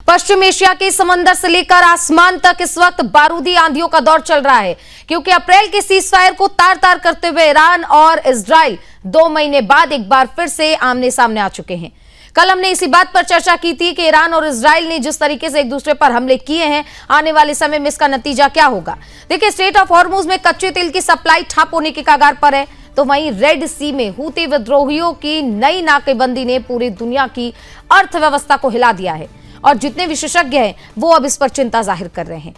पश्चिम Asia के समंदर से लेकर आसमान तक इस वक्त बारूदी आंधियों का दौर चल रहा है, क्योंकि अप्रैल के सीजफायर को तार तार करते हुए ईरान और इजराइल 2 महीने बाद एक बार फिर से आमने सामने आ चुके हैं। कल हमने इसी बात पर चर्चा की थी कि ईरान और इजराइल ने जिस तरीके से एक दूसरे पर हमले किए हैं, आने वाले समय में इसका नतीजा क्या होगा। देखिए, स्ट्रेट ऑफ हॉर्मुज में कच्चे तेल की सप्लाई ठप होने के कगार पर है, तो वहीं रेड सी में हूती विद्रोहियों की नई नाकेबंदी ने पूरी दुनिया की अर्थव्यवस्था को हिला दिया है और जितने विशेषज्ञ हैं वो अब इस पर चिंता जाहिर कर रहे हैं।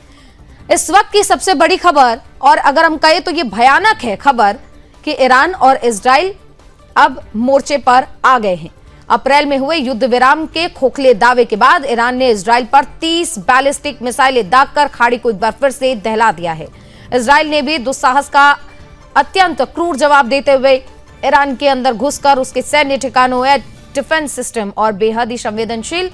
इस वक्त की सबसे बड़ी खबर, और अगर हम कहें तो ये भयानक है खबर, कि ईरान और इजराइल अब मोर्चे पर आ गए हैं। अप्रैल में हुए युद्ध विराम के खोखले दावे के बाद ईरान ने इजराइल पर 30 बैलिस्टिक मिसाइलें दागकर खाड़ी को एक बार फिर से दहला दिया है। इजराइल ने भी दुस्साहस का अत्यंत क्रूर जवाब देते हुए ईरान के अंदर घुसकर उसके सैन्य ठिकानों, एयर डिफेंस सिस्टम और बेहद ही संवेदनशील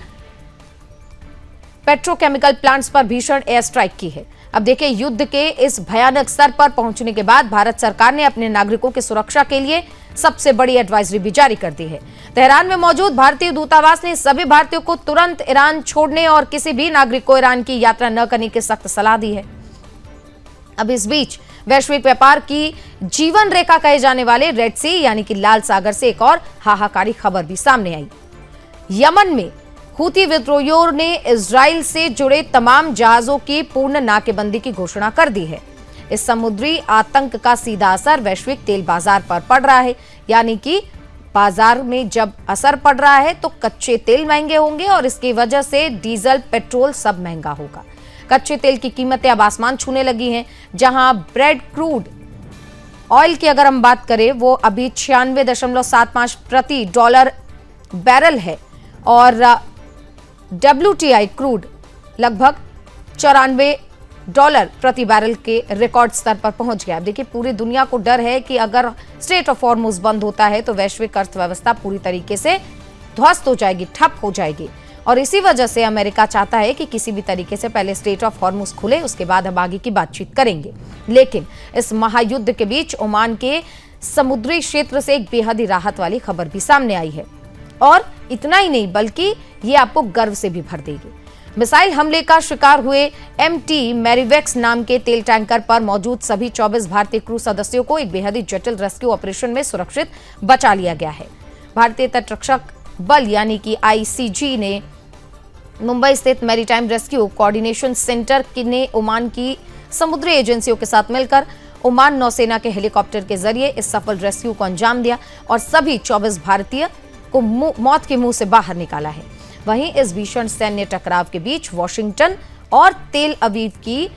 पेट्रोकेमिकल प्लांट्स पर भीषण एयर स्ट्राइक की है। अब देखिए, युद्ध के इस भयानक स्तर पर पहुंचने के बाद भारत सरकार ने अपने नागरिकों की सुरक्षा के लिए सबसे बड़ी एडवाइजरी भी जारी कर दी है। तेहरान में मौजूद भारतीय दूतावास ने सभी भारतीयों को तुरंत ईरान छोड़ने और किसी भी नागरिक को ईरान की यात्रा न करने की सख्त सलाह दी है। अब इस बीच वैश्विक व्यापार की जीवन रेखा कहे जाने वाले रेड सी यानी कि लाल सागर से एक और हाहाकारी खबर भी सामने आई। यमन में हूती विद्रोहियों ने इजराइल से जुड़े तमाम जहाजों की पूर्ण नाकेबंदी की घोषणा कर दी है। इस समुद्री आतंक का सीधा असर वैश्विक तेल बाजार पर पड़ रहा है, यानी कि बाजार में जब असर पड़ रहा है तो कच्चे तेल महंगे होंगे और इसकी वजह से डीजल, पेट्रोल सब महंगा होगा। कच्चे तेल की कीमतें अब आसमान छूने लगी हैं। जहां ब्रेड क्रूड ऑयल की अगर हम बात करें, वो अभी 96.75 प्रति डॉलर बैरल है और WTI क्रूड लगभग $94 प्रति बैरल के रिकॉर्ड स्तर पर पहुंच गया। देखिए, पूरी दुनिया को डर है कि अगर स्ट्रेट ऑफ हॉर्मुज बंद होता है तो वैश्विक अर्थव्यवस्था पूरी तरीके से ध्वस्त हो जाएगी, ठप हो जाएगी। और इसी वजह से अमेरिका चाहता है कि किसी भी तरीके से पहले स्ट्रेट ऑफ हॉर्मुज खुले, उसके बाद हम आगे की बातचीत करेंगे। लेकिन इस महायुद्ध के बीच ओमान के समुद्री क्षेत्र से एक बेहद ही राहत वाली खबर भी सामने आई है, और इतना ही नहीं बल्कि ये आपको गर्व से भी भर देगी। मिसाइल हमले का शिकार हुए MT मैरीवेक्स नाम के तेल टैंकर पर मौजूद सभी 24 भारतीय क्रू सदस्यों को एक बेहद ही जटिल रेस्क्यू ऑपरेशन में सुरक्षित बचा लिया गया है। भारतीय तटरक्षक बल यानी कि ICG ने मुंबई स्थित मैरीटाइम रेस्क्यू कोऑर्डिनेशन सेंटर ने ओमान की समुद्री एजेंसियों के साथ मिलकर ओमान नौसेना के हेलीकॉप्टर के जरिए इस सफल रेस्क्यू को अंजाम दिया और सभी 24 भारतीय को मौत के मुंह से बाहर निकाला है। वहीं इस भीषण सैन्य टकराव के बीच वॉशिंगटन और तेल अवीव की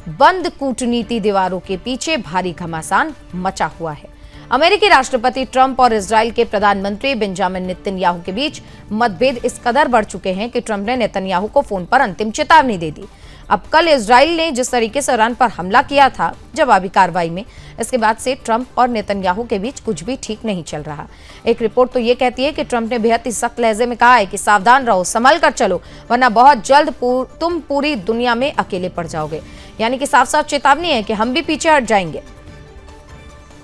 बंद कूटनीति दीवारों के पीछे भारी घमासान मचा हुआ है। अमेरिकी राष्ट्रपति ट्रंप और इजराइल के प्रधानमंत्री बेंजामिन नेतन्याहू के बीच मतभेद इस कदर बढ़ चुके हैं कि ट्रंप ने नेतन्याहू को फोन पर अंतिम चेतावनी दे दी। अब कल इजराइल ने जिस तरीके से ईरान पर हमला किया था जवाबी कार्रवाई में, इसके बाद से ट्रंप और नेतन्याहू के बीच कुछ भी ठीक नहीं चल रहा। एक रिपोर्ट तो ये कहती है कि ट्रंप ने बेहद ही सख्त लहजे में कहा है कि सावधान रहो, संभल कर चलो, वरना बहुत जल्द तुम पूरी दुनिया में अकेले पड़ जाओगे। यानी कि साफ साफ चेतावनी है कि हम भी पीछे हट जाएंगे।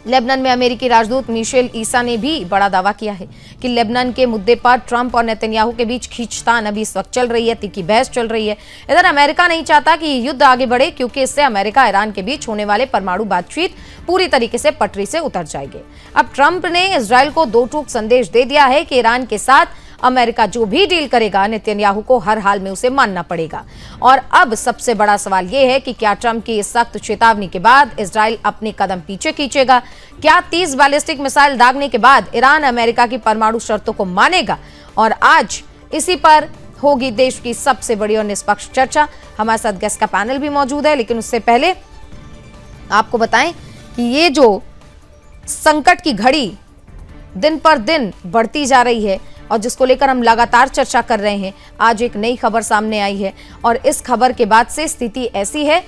लेबनान में अमेरिकी राजदूत मिशेल ईसा ने भी बड़ा दावा किया है कि लेबनान के मुद्दे पर ट्रंप और नेतन्याहू के बीच खींचतान अभी इस वक्त चल रही है, तीखी बहस चल रही है। इधर अमेरिका नहीं चाहता कि युद्ध आगे बढ़े, क्योंकि इससे अमेरिका ईरान के बीच होने वाले परमाणु बातचीत पूरी तरीके से पटरी से उतर जाएगी। अब ट्रंप ने इजराइल को दो टूक संदेश दे दिया है कि ईरान के साथ अमेरिका जो भी डील करेगा, नेतन्याहू को हर हाल में उसे मानना पड़ेगा। और अब सबसे बड़ा सवाल यह है कि क्या ट्रंप की इस सख्त चेतावनी के बाद इजराइल अपने कदम पीछे खींचेगा? क्या 30 बैलिस्टिक मिसाइल दागने के बाद ईरान अमेरिका की परमाणु शर्तों को मानेगा? और आज इसी पर होगी देश की सबसे बड़ी और निष्पक्ष चर्चा। हमारे साथ गेस्ट का पैनल भी मौजूद है, लेकिन उससे पहले आपको बताएं कि ये जो संकट की घड़ी दिन पर दिन बढ़ती जा रही है और जिसको लेकर हम लगातार चर्चा कर रहे हैं, आज एक नई खबर सामने आई है और इस खबर के बाद से स्थिति ऐसी है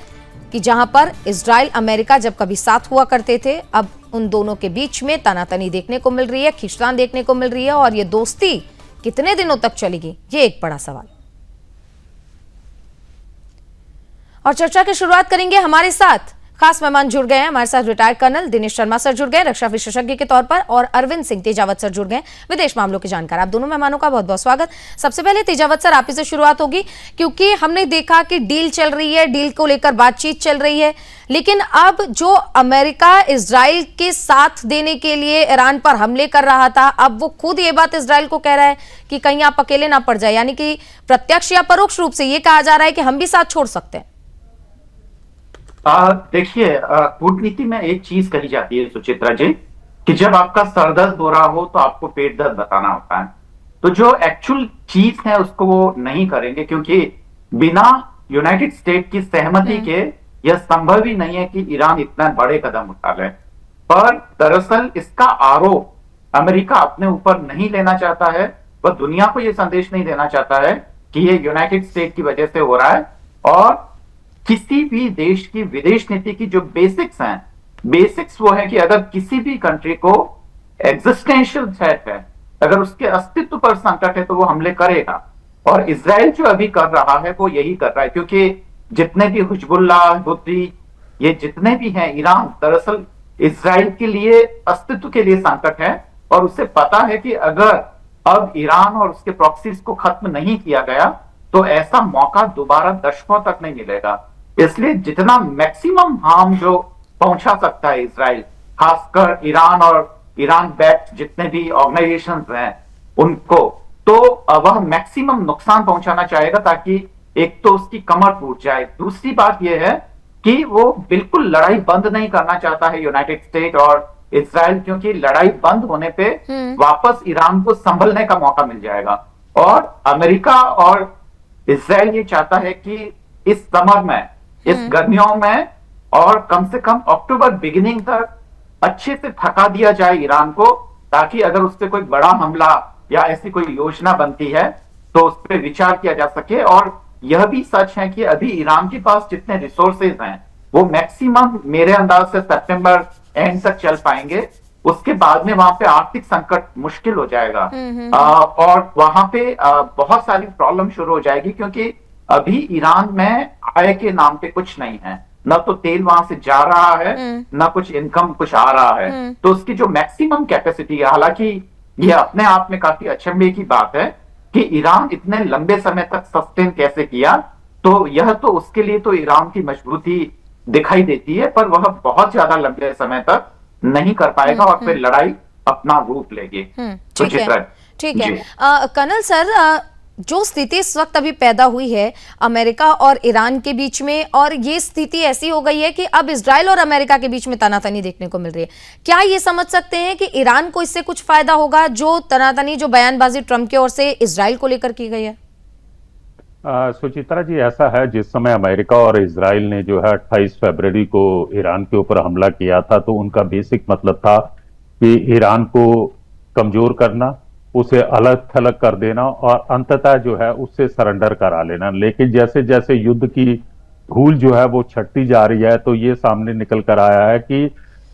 कि जहां पर इजराइल अमेरिका जब कभी साथ हुआ करते थे, अब उन दोनों के बीच में तनातनी देखने को मिल रही है, खींचतान देखने को मिल रही है, और ये दोस्ती कितने दिनों तक चलेगी, ये एक बड़ा सवाल। और चर्चा की शुरुआत करेंगे हमारे साथ खास मेहमान जुड़ गए हैं हमारे साथ। Retired colonel Dinesh Sharma sir जुड़ गए रक्षा विशेषज्ञ के तौर पर, और अरविंद सिंह तेजावत सर जुड़ गए विदेश मामलों के जानकार। आप दोनों मेहमानों का बहुत बहुत स्वागत। सबसे पहले तेजावत सर, आप ही से शुरुआत होगी, क्योंकि हमने देखा कि डील चल रही है, डील को लेकर बातचीत चल रही है, लेकिन अब जो अमेरिका इजराइल के साथ देने के लिए ईरान पर हमले कर रहा था, अब वो खुद ये बात इजराइल को कह रहा है कि कहीं आप अकेले ना पड़ जाए, यानी कि प्रत्यक्ष या परोक्ष रूप से ये कहा जा रहा है कि हम भी साथ छोड़ सकते हैं। देखिए, कूटनीति में एक चीज कही जाती है सुचित्रा जी, कि जब आपका सरदर्द हो रहा हो तो आपको पेट दर्द बताना होता है। तो जो एक्चुअल चीज है उसको वो नहीं करेंगे, क्योंकि बिना यूनाइटेड स्टेट की सहमति के यह संभव ही नहीं है कि ईरान इतना बड़े कदम उठा ले। पर दरअसल इसका आरोप अमेरिका अपने ऊपर नहीं लेना चाहता है, वह दुनिया को यह संदेश नहीं देना चाहता है कि ये यूनाइटेड स्टेट की वजह से हो रहा है। और किसी भी देश की विदेश नीति की जो बेसिक्स हैं, बेसिक्स वो है कि अगर किसी भी कंट्री को एग्जिस्टेंशियल थ्रेट है, अगर उसके अस्तित्व पर संकट है, तो वो हमले करेगा। और इजराइल जो अभी कर रहा है वो यही कर रहा है, क्योंकि जितने भी हिजबुल्लाह, हुती, ये जितने भी हैं, ईरान दरअसल इजराइल के लिए अस्तित्व के लिए संकट है। और उसे पता है कि अगर अब ईरान और उसके प्रॉक्सीज को खत्म नहीं किया गया तो ऐसा मौका दोबारा दशकों तक नहीं मिलेगा। इसलिए जितना मैक्सिमम हार्म जो पहुंचा सकता है इजराइल, खासकर ईरान और ईरान बैक्ड जितने भी ऑर्गेनाइजेशंस हैं उनको, तो वह मैक्सिमम नुकसान पहुंचाना चाहेगा, ताकि एक तो उसकी कमर टूट जाए। दूसरी बात यह है कि वो बिल्कुल लड़ाई बंद नहीं करना चाहता है यूनाइटेड स्टेट और इजराइल, क्योंकि लड़ाई बंद होने पे वापस ईरान को संभलने का मौका मिल जाएगा। और अमेरिका और इजराइल ये चाहता है कि इस समर में, इस गर्मियों में, और कम से कम अक्टूबर बिगिनिंग तक अच्छे से थका दिया जाए ईरान को, ताकि अगर उस पर कोई बड़ा हमला या ऐसी कोई योजना बनती है तो उस पर विचार किया जा सके। और यह भी सच है कि अभी ईरान के पास जितने रिसोर्सेज हैं वो मैक्सिमम मेरे अंदाज से सितंबर एंड तक चल पाएंगे। उसके बाद में वहां पे आर्थिक संकट मुश्किल हो जाएगा। और वहां पे बहुत सारी प्रॉब्लम शुरू हो जाएगी, क्योंकि अभी ईरान में आय के नाम पे कुछ नहीं है, न तो तेल वहां से जा रहा है, न कुछ इनकम कुछ आ रहा है। तो उसकी जो मैक्सिमम कैपेसिटी है, हालांकि ये अपने आप में काफी अचंभे की बात है कि ईरान इतने लंबे समय तक सस्टेन कैसे किया, तो यह तो उसके लिए तो ईरान की मजबूती दिखाई देती है, पर वह बहुत ज्यादा लंबे समय तक नहीं कर पाएगा और फिर लड़ाई अपना रूप लेगी। ठीक है कर्नल सर, जो स्थिति इस वक्त अभी पैदा हुई है अमेरिका और ईरान के बीच में, और ये स्थिति ऐसी हो गई है कि अब इजराइल और अमेरिका के बीच में तनातनी देखने को मिल रही है, क्या ये समझ सकते हैं कि ईरान को इससे कुछ फायदा होगा, जो तनातनी, जो बयानबाजी ट्रंप की ओर से इजराइल को लेकर की गई है? सुचित्रा जी, ऐसा है, जिस समय अमेरिका और इजराइल ने जो है 28 फरवरी को ईरान के ऊपर हमला किया था, तो उनका बेसिक मतलब था कि ईरान को कमजोर करना, उसे अलग थलग कर देना और अंततः जो है उससे सरेंडर करा लेना। लेकिन जैसे जैसे युद्ध की धूल जो है वो छटती जा रही है, तो ये सामने निकल कर आया है कि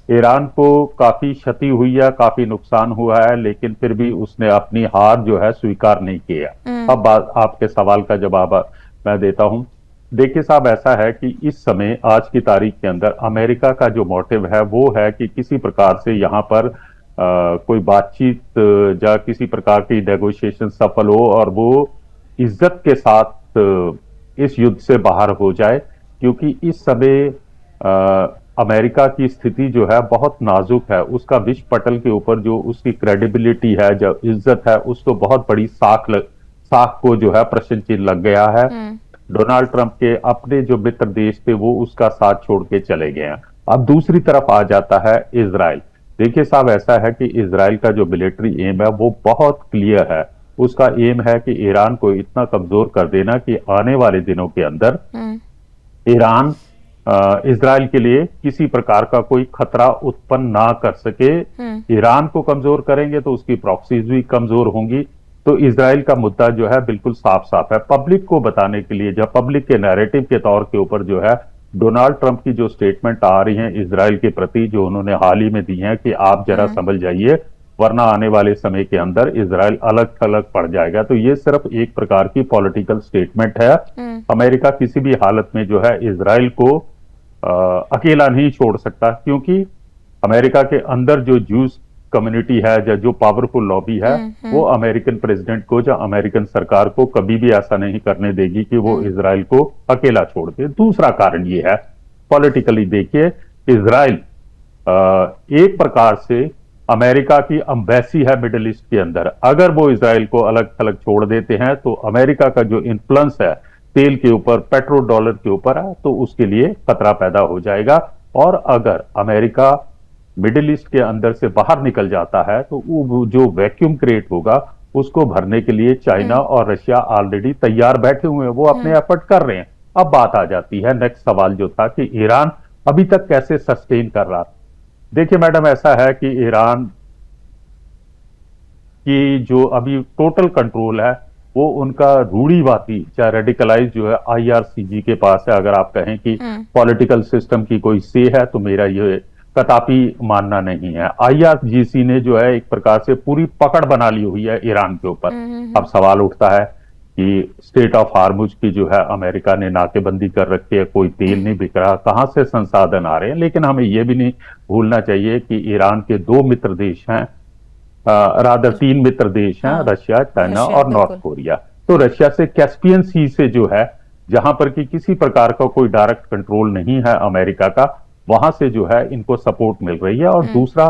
ईरान को काफी क्षति हुई है, काफी नुकसान हुआ है, लेकिन फिर भी उसने अपनी हार जो है स्वीकार नहीं किया। अब आपके सवाल का जवाब मैं देता हूं। देखिए साहब, ऐसा है कि इस समय आज की तारीख के अंदर अमेरिका का जो मोटिव है वो है कि किसी प्रकार से यहाँ पर कोई बातचीत या किसी प्रकार की नेगोशिएशन सफल हो और वो इज्जत के साथ इस युद्ध से बाहर हो जाए, क्योंकि इस समय अमेरिका की स्थिति जो है बहुत नाजुक है। उसका विश्व पटल के ऊपर जो उसकी क्रेडिबिलिटी है, जो इज्जत है, उसको बहुत बड़ी साख को जो है प्रश्न चिन्ह लग गया है। डोनाल्ड ट्रंप के अपने जो मित्र देश थे वो उसका साथ छोड़ के चले गए हैं। अब दूसरी तरफ आ जाता है इजराइल। देखिए साहब, ऐसा है कि इजराइल का जो मिलिट्री एम है वो बहुत क्लियर है। उसका एम है कि ईरान को इतना कमजोर कर देना कि आने वाले दिनों के अंदर ईरान इजराइल के लिए किसी प्रकार का कोई खतरा उत्पन्न ना कर सके। ईरान को कमजोर करेंगे तो उसकी प्रॉक्सीज भी कमजोर होंगी। तो इजराइल का मुद्दा जो है बिल्कुल साफ साफ है। पब्लिक को बताने के लिए, जब पब्लिक के नैरेटिव के तौर के ऊपर जो है डोनाल्ड ट्रंप की जो स्टेटमेंट आ रही है इजराइल के प्रति, जो उन्होंने हाल ही में दी है कि आप जरा संभल जाइए, वरना आने वाले समय के अंदर इजराइल अलग थलग पड़ जाएगा, तो ये सिर्फ एक प्रकार की पॉलिटिकल स्टेटमेंट है। अमेरिका किसी भी हालत में जो है इजराइल को अकेला नहीं छोड़ सकता, क्योंकि अमेरिका के अंदर जो जूस कम्युनिटी है या जो पावरफुल लॉबी है वो अमेरिकन प्रेसिडेंट को या अमेरिकन सरकार को कभी भी ऐसा नहीं करने देगी कि वो इजराइल को अकेला छोड़ दे। दूसरा कारण ये है, पॉलिटिकली देखिए, इजराइल एक प्रकार से अमेरिका की अम्बेसी है मिडिल ईस्ट के अंदर। अगर वो इजराइल को अलग थलग छोड़ देते हैं तो अमेरिका का जो इन्फ्लुएंस है तेल के ऊपर, पेट्रो डॉलर के ऊपर है, तो उसके लिए खतरा पैदा हो जाएगा। और अगर अमेरिका मिडिल ईस्ट के अंदर से बाहर निकल जाता है तो वो जो वैक्यूम क्रिएट होगा उसको भरने के लिए चाइना और रशिया ऑलरेडी तैयार बैठे हुए हैं, वो अपने एफर्ट कर रहे हैं। अब बात आ जाती है, नेक्स्ट सवाल जो था कि ईरान अभी तक कैसे सस्टेन कर रहा। देखिए मैडम, ऐसा है कि ईरान की जो अभी टोटल कंट्रोल है वो उनका रूढ़िवादी चाहे रेडिकलाइज जो है आईआरसीजी के पास है। अगर आप कहें कि पॉलिटिकल सिस्टम की कोई से है तो मेरा ये कतई मानना नहीं है। आईआरजीसी ने जो है एक प्रकार से पूरी पकड़ बना ली हुई है ईरान के ऊपर। अब सवाल उठता है कि स्टेट ऑफ हार्मुज की जो है अमेरिका ने नाकेबंदी कर रखी है, कोई तेल नहीं बिक रहा, कहां से संसाधन आ रहे हैं। लेकिन हमें यह भी नहीं भूलना चाहिए कि ईरान के 2 मित्र देश हैं, रादर 3 मित्र देश हैं, रशिया, चाइना और नॉर्थ कोरिया। तो रशिया से कैस्पियन सी से जो है, जहां पर कि किसी प्रकार का कोई डायरेक्ट कंट्रोल नहीं है अमेरिका का, वहां से जो है इनको सपोर्ट मिल रही है। और दूसरा,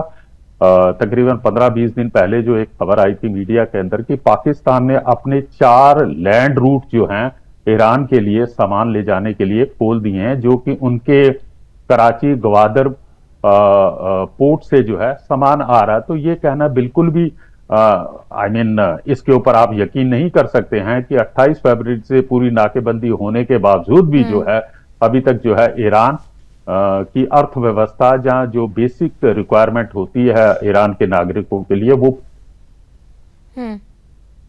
तकरीबन 15-20 दिन पहले जो एक खबर आई थी मीडिया के अंदर कि पाकिस्तान ने अपने 4 लैंड रूट जो हैं ईरान के लिए सामान ले जाने के लिए खोल दिए हैं, जो कि उनके कराची ग्वादर पोर्ट से जो है सामान आ रहा है। तो ये कहना बिल्कुल भी इसके ऊपर आप यकीन नहीं कर सकते हैं कि 28 फरवरी से पूरी नाकेबंदी होने के बावजूद भी जो है अभी तक जो है ईरान की अर्थव्यवस्था, जहां जो बेसिक रिक्वायरमेंट होती है ईरान के नागरिकों के लिए, वो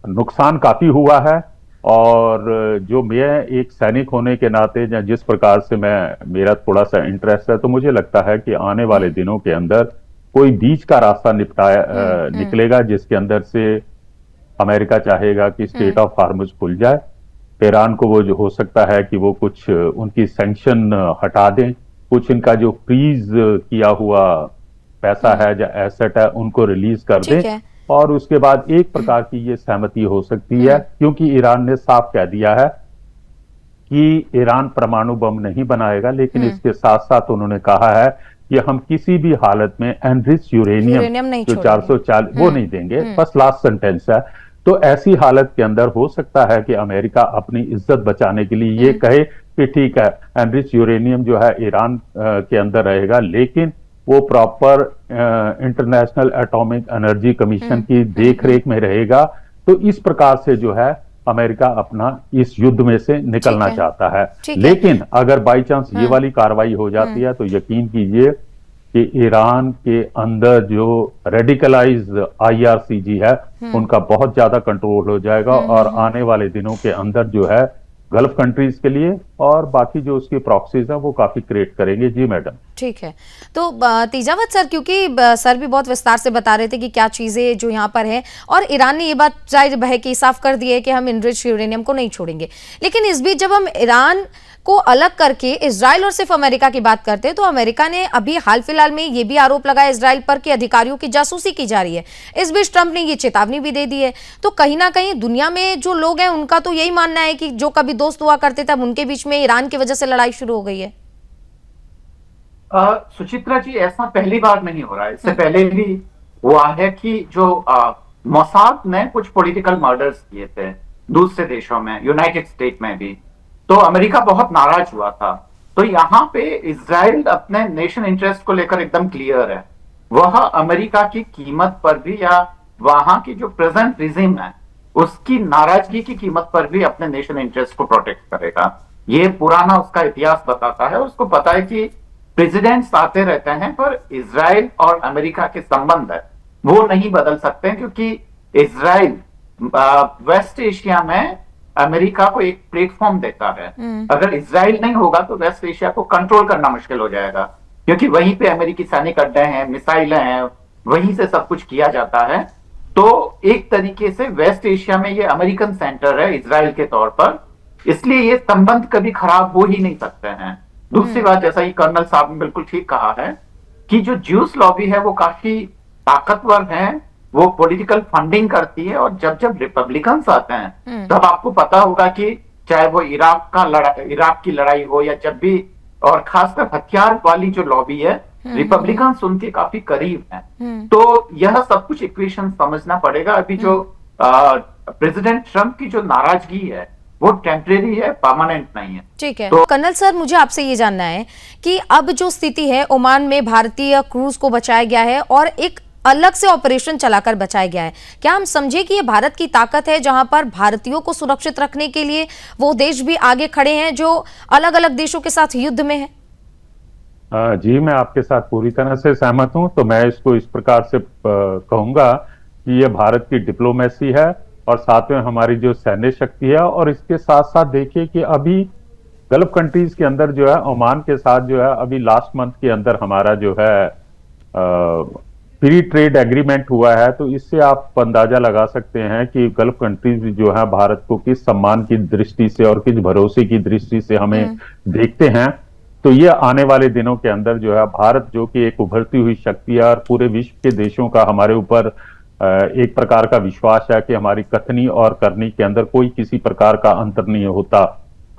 नुकसान काफी हुआ है। और जो मैं एक सैनिक होने के नाते या जिस प्रकार से मेरा थोड़ा सा इंटरेस्ट है, तो मुझे लगता है कि आने वाले दिनों के अंदर कोई बीच का रास्ता निकलेगा जिसके अंदर से अमेरिका चाहेगा कि स्टेट ऑफ हार्मुज खुल जाए। ईरान को वो जो हो सकता है कि वो कुछ उनकी सैंक्शन हटा दें, कुछ इनका जो फ्रीज किया हुआ पैसा है या एसेट है उनको रिलीज कर दें, और उसके बाद एक प्रकार की ये सहमति हो सकती है, क्योंकि ईरान ने साफ कह दिया है कि ईरान परमाणु बम नहीं बनाएगा। लेकिन इसके साथ साथ उन्होंने कहा है कि हम किसी भी हालत में एनरिच यूरेनियम जो 440 वो नहीं देंगे। बस लास्ट सेंटेंस है। तो ऐसी हालत के अंदर हो सकता है कि अमेरिका अपनी इज्जत बचाने के लिए ये कहे कि ठीक है, एनरिच यूरेनियम जो है ईरान के अंदर रहेगा, लेकिन वो proper international atomic energy commission की देखरेख में रहेगा। तो इस प्रकार से जो है अमेरिका अपना इस युद्ध में से निकलना चाहता है। लेकिन अगर बाई चांस ये वाली कार्रवाई हो जाती है तो यकीन कीजिए कि ईरान के अंदर जो रेडिकलाइज आईआरसीजी है उनका बहुत ज्यादा कंट्रोल हो जाएगा, और आने वाले दिनों के अंदर जो है गल्फ कंट्रीज के लिए और बाकी जो उसकी प्रॉक्सीज हैं वो काफी क्रिएट करेंगे। जी मैडम, ठीक है। तो तेजावत सर, क्योंकि सर भी बहुत विस्तार से बता रहे थे कि क्या चीजें जो यहाँ पर है, और ईरान ने ये बात जाहिर है कि साफ कर दी है कि हम एनरिच्ड यूरेनियम को नहीं छोड़ेंगे। लेकिन इस बीच जब हम ईरान को अलग करके इजराइल और सिर्फ अमेरिका की बात करते हैं, तो अमेरिका ने अभी हाल फिलहाल में ये भी आरोप लगाया इजराइल पर कि अधिकारियों की जासूसी की जा रही है। इस बीच ट्रंप ने ये चेतावनी भी दे दी है। तो कहीं ना कहीं दुनिया में जो लोग हैं उनका तो यही मानना है कि जो कभी दोस्त हुआ करते थे, अब उनके बीच में ईरान की वजह से लड़ाई शुरू हो गई है। सुचित्रा जी, ऐसा पहली बार नहीं हो रहा है। इससे पहले भी हुआ है कि जो मोसाद ने कुछ पॉलिटिकल मर्डर्स किए थे दूसरे देशों में, यूनाइटेड स्टेट में भी, तो अमेरिका बहुत नाराज हुआ था। तो यहाँ पे इजराइल अपने नेशन इंटरेस्ट को लेकर एकदम क्लियर है। वह अमेरिका की कीमत पर भी, या वहां की जो प्रेजेंट रिजिम है उसकी नाराजगी की कीमत पर भी अपने नेशन इंटरेस्ट को प्रोटेक्ट करेगा। ये पुराना उसका इतिहास बताता है। उसको पता है कि प्रेसिडेंट्स आते रहते हैं, पर इजराइल और अमेरिका के संबंध है वो नहीं बदल सकते, क्योंकि इजराइल वेस्ट एशिया में अमेरिका को एक प्लेटफॉर्म देता है। अगर इजराइल नहीं होगा तो वेस्ट एशिया को कंट्रोल करना मुश्किल हो जाएगा, क्योंकि वहीं पे अमेरिकी सैनिक अड्डे हैं, मिसाइलें हैं, वहीं से सब कुछ किया जाता है। तो एक तरीके से वेस्ट एशिया में ये अमेरिकन सेंटर है इजराइल के तौर पर, इसलिए ये संबंध कभी खराब हो ही नहीं सकते हैं। दूसरी बात, जैसा कि कर्नल साहब ने बिल्कुल ठीक कहा है कि जो ज्यूस लॉबी है वो काफी ताकतवर है, वो पॉलिटिकल फंडिंग करती है, और जब जब रिपब्लिकन्स आते हैं तब आपको पता होगा कि चाहे वो इराक की लड़ाई हो या जब भी, और खासकर हथियार वाली जो लॉबी है, रिपब्लिकन्स उनके काफी करीब हैं। तो यह सब कुछ इक्वेशन समझना पड़ेगा। अभी जो प्रेसिडेंट ट्रंप की जो नाराजगी है वो टेम्परेरी है, परमानेंट नहीं है। ठीक है। तो कर्नल सर, मुझे आपसे ये जानना है कि अब जो स्थिति है, ओमान में भारतीय क्रूज को बचाया गया है और एक अलग से ऑपरेशन चलाकर बचाया गया है। क्या हम समझे कि ये भारत की ताकत है, जहां पर भारतीयों को सुरक्षित रखने के लिए वो देश भी आगे खड़े हैं जो अलग अलग देशों के साथ युद्ध में है? जी, मैं आपके साथ पूरी तरह से सहमत हूं। तो मैं इसको इस प्रकार से कहूंगा कि ये भारत की डिप्लोमेसी है और साथ में हमारी जो सैन्य शक्ति है, और इसके साथ साथ देखिए कि अभी गल्फ कंट्रीज के अंदर जो है, ओमान के साथ जो है, अभी लास्ट मंथ के अंदर हमारा जो है फ्री ट्रेड एग्रीमेंट हुआ है। तो इससे आप अंदाजा लगा सकते हैं कि गल्फ कंट्रीज जो है भारत को किस सम्मान की दृष्टि से और किस भरोसे की दृष्टि से हमें देखते हैं। तो ये आने वाले दिनों के अंदर जो है भारत, जो कि एक उभरती हुई शक्ति है और पूरे विश्व के देशों का हमारे ऊपर एक प्रकार का विश्वास है कि हमारी कथनी और करनी के अंदर कोई किसी प्रकार का अंतर नहीं होता।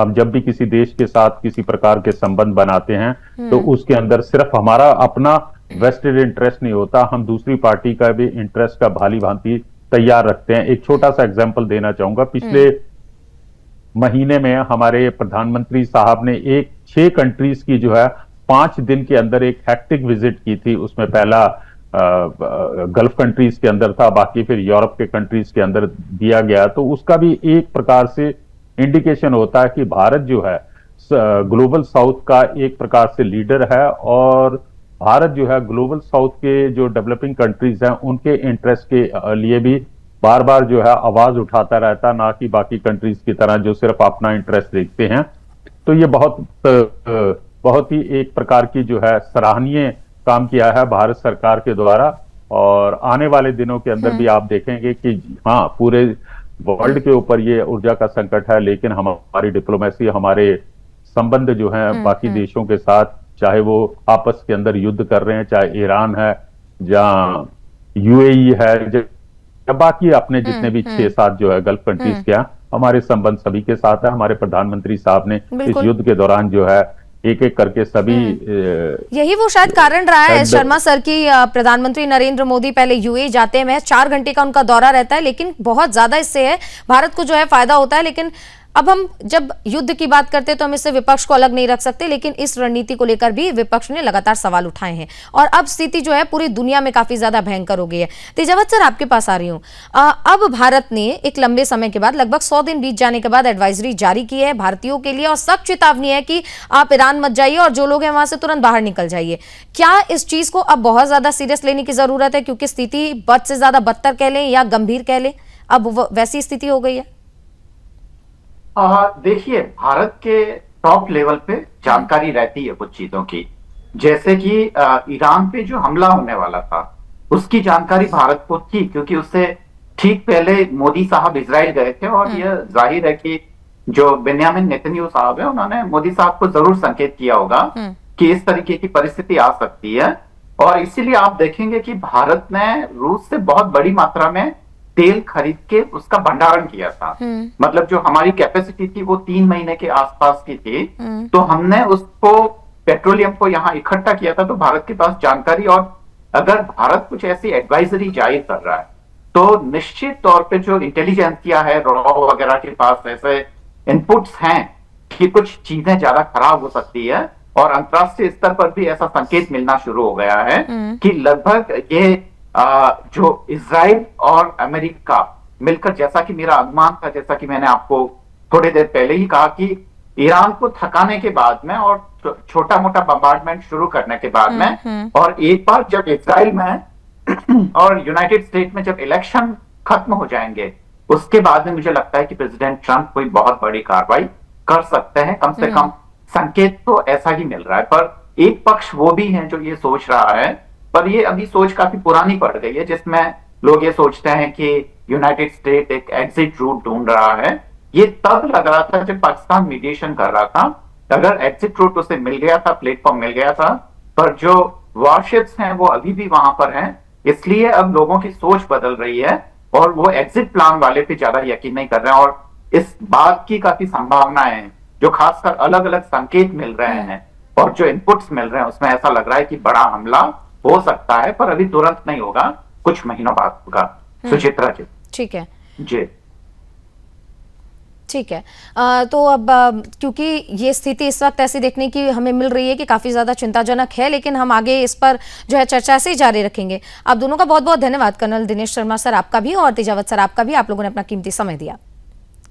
हम जब भी किसी देश के साथ किसी प्रकार के संबंध बनाते हैं तो उसके अंदर सिर्फ हमारा अपना वेस्टेड इंटरेस्ट नहीं होता, हम दूसरी पार्टी का भी इंटरेस्ट का भाली भांति तैयार रखते हैं। एक छोटा सा एग्जांपल देना चाहूंगा। पिछले महीने में हमारे प्रधानमंत्री साहब ने 6 कंट्रीज की जो है 5 दिन के अंदर एक हैक्टिक विजिट की थी। उसमें पहला गल्फ कंट्रीज के अंदर था, बाकी फिर यूरोप के कंट्रीज के अंदर दिया गया। तो उसका भी एक प्रकार से इंडिकेशन होता है कि भारत जो है ग्लोबल साउथ का एक प्रकार से लीडर है, और भारत जो है ग्लोबल साउथ के जो डेवलपिंग कंट्रीज हैं उनके इंटरेस्ट के लिए भी बार बार जो है आवाज उठाता रहता, ना कि बाकी कंट्रीज की तरह जो सिर्फ अपना इंटरेस्ट देखते हैं। तो ये बहुत ही एक प्रकार की जो है सराहनीय काम किया है भारत सरकार के द्वारा। और आने वाले दिनों के अंदर भी आप देखेंगे कि हाँ, पूरे वर्ल्ड के ऊपर ये ऊर्जा का संकट है, लेकिन हमारी डिप्लोमेसी, हमारे संबंध जो हैं बाकी देशों के साथ, चाहे वो आपस के अंदर युद्ध कर रहे हैं, चाहे ईरान है, जहां यूएई है, या बाकी अपने जितने भी 6-7 जो है गल्फ कंट्रीज के हैं, हमारे संबंध सभी के साथ है। हमारे प्रधानमंत्री साहब ने इस युद्ध के दौरान जो है एक एक करके सभी यही वो शायद कारण रहा है शर्मा सर की प्रधानमंत्री नरेंद्र मोदी पहले यूएई जाते हैं, महज 4 घंटे का उनका दौरा रहता है, लेकिन बहुत ज्यादा इससे है भारत को जो है फायदा होता है। लेकिन अब हम जब युद्ध की बात करते हैं तो हम इससे विपक्ष को अलग नहीं रख सकते, लेकिन इस रणनीति को लेकर भी विपक्ष ने लगातार सवाल उठाए हैं और अब स्थिति जो है पूरी दुनिया में काफी ज्यादा भयंकर हो गई है। तेजावत सर, आपके पास आ रही हूं। अब भारत ने एक लंबे समय के बाद, लगभग 100 दिन बीत जाने के बाद, एडवाइजरी जारी की है भारतीयों के लिए और सख्त चेतावनी है कि आप ईरान मत जाइए और जो लोग हैं वहां से तुरंत बाहर निकल जाइए। क्या इस चीज को अब बहुत ज्यादा सीरियस लेने की जरूरत है, क्योंकि स्थिति बद से ज्यादा बदतर कह लें या गंभीर कह लें, अब वैसी स्थिति हो गई है? देखिए, भारत के टॉप लेवल पे जानकारी रहती है कुछ चीजों की, जैसे कि ईरान पे जो हमला होने वाला था उसकी जानकारी भारत को थी, क्योंकि उससे ठीक पहले मोदी साहब इजराइल गए थे और यह जाहिर है कि जो बेन्यामिन नेतन्याहू साहब है उन्होंने मोदी साहब को जरूर संकेत किया होगा कि इस तरीके की परिस्थिति आ सकती है। और इसीलिए आप देखेंगे कि भारत ने रूस से बहुत बड़ी मात्रा में तेल खरीद के उसका भंडारण किया था। मतलब जो हमारी कैपेसिटी थी वो 3 महीने के आसपास की थी, तो हमने उसको, पेट्रोलियम को यहाँ इकट्ठा किया था। तो भारत के पास जानकारी, और अगर भारत कुछ ऐसी एडवाइजरी जारी कर रहा है तो निश्चित तौर पे जो इंटेलिजेंसिया है, रॉ वगैरह के पास ऐसे इनपुट्स हैं कि कुछ चीजें ज्यादा खराब हो सकती है। और अंतरराष्ट्रीय स्तर पर भी ऐसा संकेत मिलना शुरू हो गया है कि लगभग ये जो इजराइल और अमेरिका मिलकर, जैसा कि मेरा अनुमान था, जैसा कि मैंने आपको थोड़ी देर पहले ही कहा, कि ईरान को थकाने के बाद में और छोटा मोटा बम्बार्डमेंट शुरू करने के बाद में, और एक बार जब इजराइल में और यूनाइटेड स्टेट में जब इलेक्शन खत्म हो जाएंगे उसके बाद में मुझे लगता है कि प्रेसिडेंट ट्रंप कोई बहुत बड़ी कार्रवाई कर सकते हैं। कम से कम संकेत तो ऐसा ही मिल रहा है। पर एक पक्ष वो भी है जो ये सोच रहा है, पर ये अभी सोच काफी पुरानी पड़ गई है, जिसमें लोग ये सोचते हैं कि यूनाइटेड स्टेट एक एग्जिट रूट ढूंढ रहा है। ये तब लग रहा था जब पाकिस्तान मीडिएशन कर रहा था अगर एग्जिट रूट उसे मिल गया था, प्लेटफॉर्म मिल गया था, पर जो वॉरशिप्स हैं वो अभी भी वहां पर हैं, इसलिए अब लोगों की सोच बदल रही है और वो एग्जिट प्लान वाले पे ज्यादा यकीन नहीं कर रहे हैं। और इस बात की काफी संभावनाएं हैं, जो खासकर अलग अलग संकेत मिल रहे हैं और जो इनपुट्स मिल रहे हैं, उसमें ऐसा लग रहा है कि बड़ा हमला हो सकता है, पर अभी तुरंत नहीं होगा, कुछ महीनों बाद होगा। सुचित्रा जी। ठीक है जी ठीक है। तो अब क्योंकि ये स्थिति इस वक्त ऐसी देखने की हमें मिल रही है कि काफी ज्यादा चिंताजनक है, लेकिन हम आगे इस पर जो है चर्चा से ही जारी रखेंगे। आप दोनों का बहुत बहुत धन्यवाद, कर्नल दिनेश शर्मा सर आपका भी और तेजावत सर आपका भी, आप लोगों ने अपना कीमती समय दिया।